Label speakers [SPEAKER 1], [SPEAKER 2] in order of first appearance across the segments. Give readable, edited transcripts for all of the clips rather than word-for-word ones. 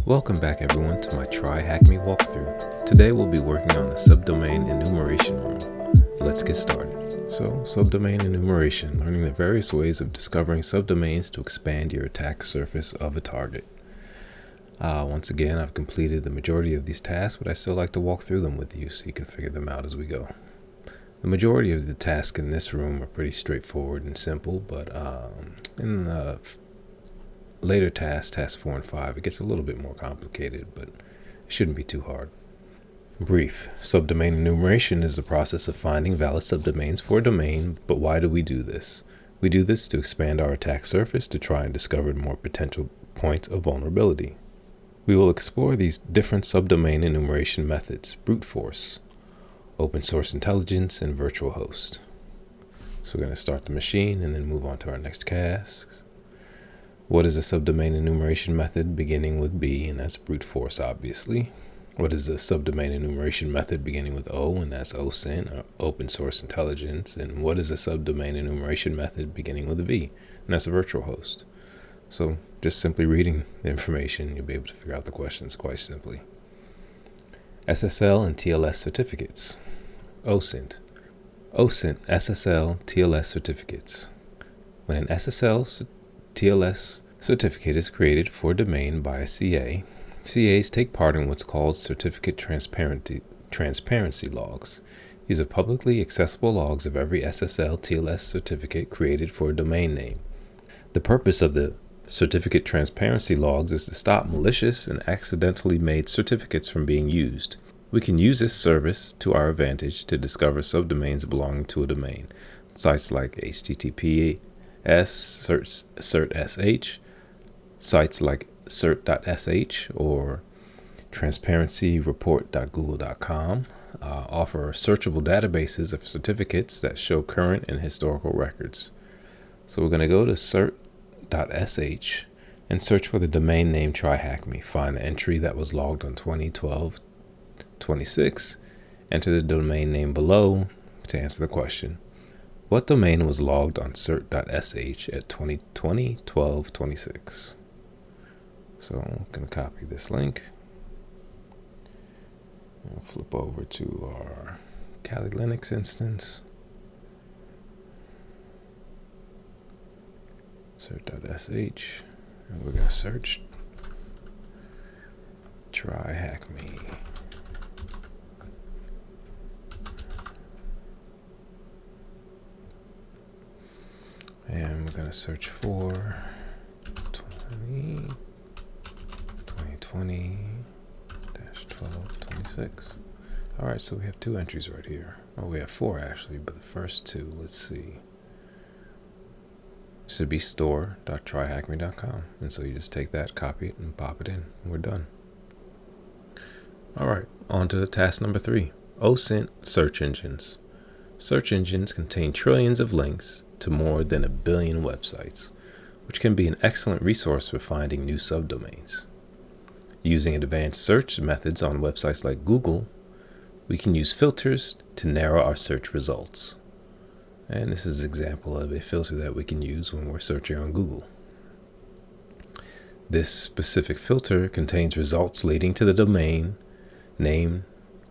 [SPEAKER 1] Welcome back everyone to my TryHackMe walkthrough. Today we'll be working on the subdomain enumeration room. Let's get started. So, subdomain enumeration, learning the various ways of discovering subdomains to expand your attack surface of a target. Once again, I've completed the majority of these tasks, but I still like to walk through them with you so you can figure them out as we go. The majority of the tasks in this room are pretty straightforward and simple, but in the later tasks, tasks 4 and 5, it gets a little bit more complicated, but it shouldn't be too hard. Brief. Subdomain enumeration is the process of finding valid subdomains for a domain, but why do we do this? We do this to expand our attack surface to try and discover more potential points of vulnerability. We will explore these different subdomain enumeration methods: brute force, open source intelligence, and virtual host. So we're going to start the machine and then move on to our next task. What is a subdomain enumeration method beginning with B? And that's brute force, obviously. What is a subdomain enumeration method beginning with O? And that's OSINT, or open source intelligence. And what is a subdomain enumeration method beginning with a V? And that's a virtual host. So just simply reading the information, you'll be able to figure out the questions quite simply. SSL and TLS certificates. OSINT, SSL, TLS certificates. When an SSL TLS certificate is created for a domain by a CA, CAs take part in what's called certificate transparency logs. These are publicly accessible logs of every SSL TLS certificate created for a domain name. The purpose of the certificate transparency logs is to stop malicious and accidentally made certificates from being used. We can use this service to our advantage to discover subdomains belonging to a domain. Sites like HTTPS, cert.sh, sites like cert.sh or transparencyreport.google.com offer searchable databases of certificates that show current and historical records. So we're going to go to cert.sh and search for the domain name TryHackMe. Find the entry that was logged on 2012-26. Enter the domain name below to answer the question. What domain was logged on cert.sh at 2020-12-26? So I'm going to copy this link. I'll flip over to our Kali Linux instance. Cert.sh. And we're going to search TryHackMe. And we're going to search for 2020-12-26. All right, so we have 2 entries right here. Oh, we have 4 actually, but the first 2, let's see. Should be store.tryhackme.com. And so you just take that, copy it, and pop it in. And we're done. All right, on to task number 3. OSINT search engines. Search engines contain trillions of links to more than 1 billion websites, which can be an excellent resource for finding new subdomains. Using advanced search methods on websites like Google, we can use filters to narrow our search results. And this is an example of a filter that we can use when we're searching on Google. This specific filter contains results leading to the domain name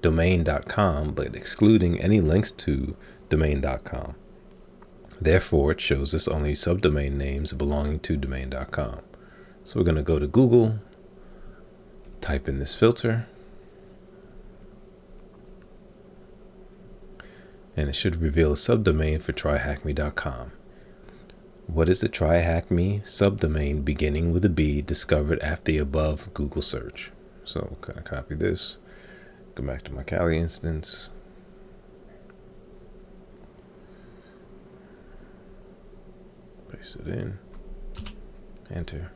[SPEAKER 1] domain.com, but excluding any links to domain.com. Therefore, it shows us only subdomain names belonging to domain.com. So we're going to go to Google, type in this filter, and it should reveal a subdomain for tryhackme.com. What is the TryHackMe subdomain beginning with a B discovered after the above Google search? So I'm going to copy this, go back to my Kali instance, paste it in, enter.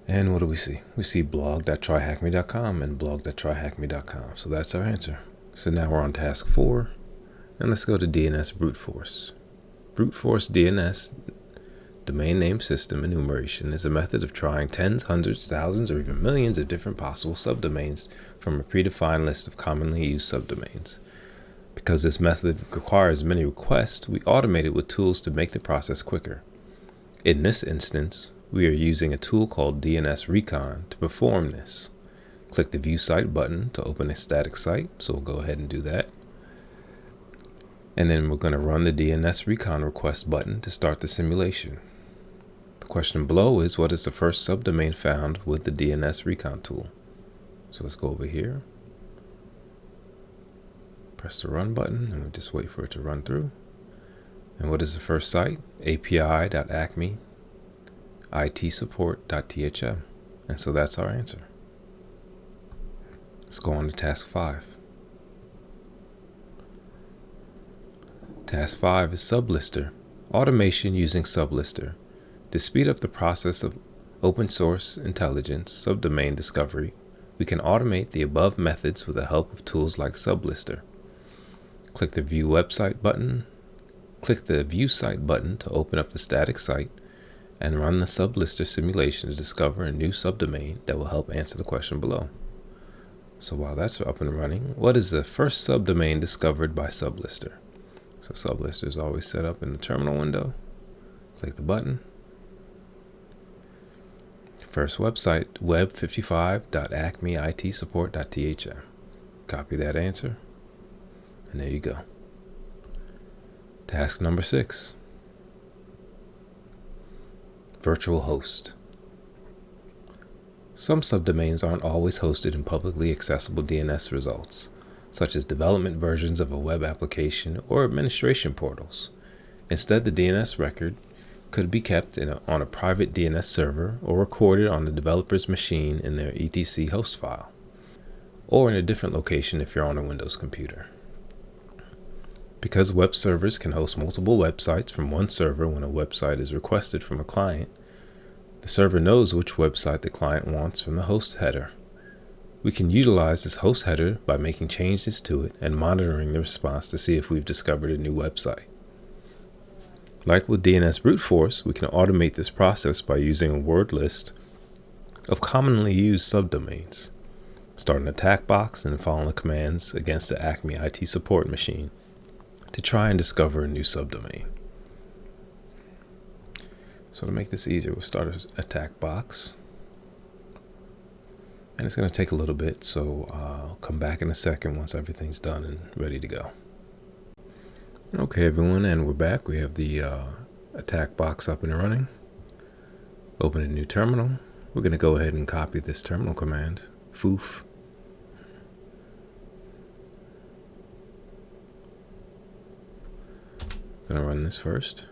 [SPEAKER 1] And what do we see? We see blog.tryhackme.com and blog.tryhackme.com. So that's our answer. So now we're on task 4, and let's go to DNS Bruteforce. Bruteforce DNS, domain name system enumeration, is a method of trying tens, hundreds, thousands, or even millions of different possible subdomains from a predefined list of commonly used subdomains. Because this method requires many requests, we automate it with tools to make the process quicker. In this instance, we are using a tool called DNS Recon to perform this. Click the View Site button to open a static site, so we'll go ahead and do that. And then we're going to run the DNS Recon request button to start the simulation. The question below is, what is the first subdomain found with the DNS Recon tool? So let's go over here, press the run button, and we'll just wait for it to run through. And what is the first site? api.acme itsupport.thm. And so that's our answer. Let's go on to task 5. Task 5 is Sublister. Automation using Sublister. To speed up the process of open source intelligence subdomain discovery, we can automate the above methods with the help of tools like Sublister. Click the View Website button. Click the View Site button to open up the static site and run the Sublister simulation to discover a new subdomain that will help answer the question below. So while that's up and running, what is the first subdomain discovered by Sublister? So Sublister is always set up in the terminal window. Click the button. First website, web55.acmeitsupport.thm. Copy that answer, and there you go. Task number 6. Virtual host. Some subdomains aren't always hosted in publicly accessible DNS results, such as development versions of a web application or administration portals. Instead, the DNS record could be kept on a private DNS server or recorded on the developer's machine in their etc host file, or in a different location if you're on a Windows computer. Because web servers can host multiple websites from one server when a website is requested from a client, the server knows which website the client wants from the host header. We can utilize this host header by making changes to it and monitoring the response to see if we've discovered a new website. Like with DNS Bruteforce, we can automate this process by using a word list of commonly used subdomains. Start an attack box and follow the commands against the Acme IT support machine to try and discover a new subdomain. So to make this easier, we'll start an attack box. And it's going to take a little bit, so I'll come back in a second once everything's done and ready to go. Okay, everyone, and we're back. We have the attack box up and running. Open a new terminal. We're going to go ahead and copy this terminal command, foof. Going to run this first.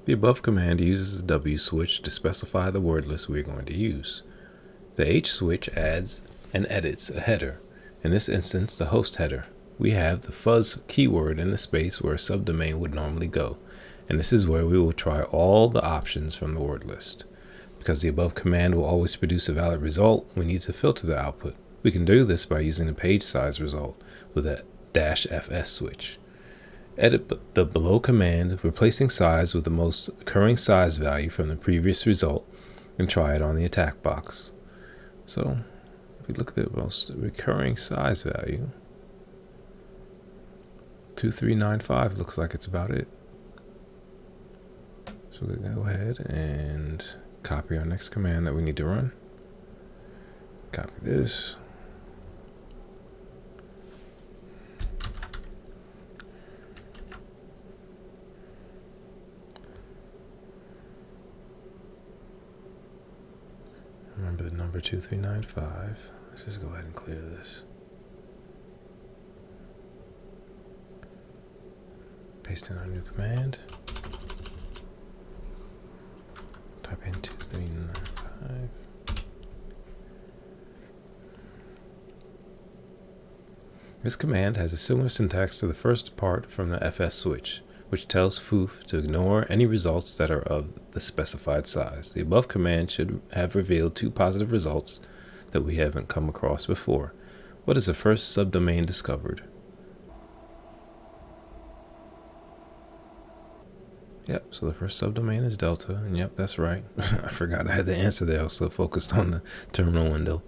[SPEAKER 1] The above command uses the W switch to specify the word list we are going to use. The H switch adds and edits a header, in this instance the host header. We have the fuzz keyword in the space where a subdomain would normally go, and this is where we will try all the options from the word list. Because the above command will always produce a valid result, we need to filter the output. We can do this by using the page size result with a -FS switch. Edit the below command, replacing size with the most occurring size value from the previous result, and try it on the attack box. So, if we look at the most recurring size value, 2395 looks like it's about it. So we're going to go ahead and copy our next command that we need to run. Copy this. Remember the number 2395. Let's just go ahead and clear this. Paste in our new command. Type in 2395. This command has a similar syntax to the first part from the FS switch, which tells foof to ignore any results that are of the specified size. The above command should have revealed 2 positive results that we haven't come across before. What is the first subdomain discovered? Yep, so the first subdomain is Delta, and yep, that's right. I forgot I had the answer there. I was so focused on the terminal window.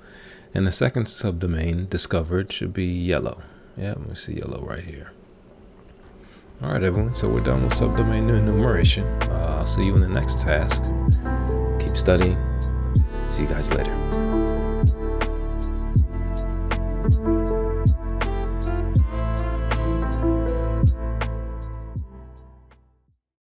[SPEAKER 1] And the second subdomain discovered should be yellow. Yeah, we see yellow right here. All right, everyone, so we're done with subdomain enumeration. I'll see you in the next task. Keep studying. See you guys later.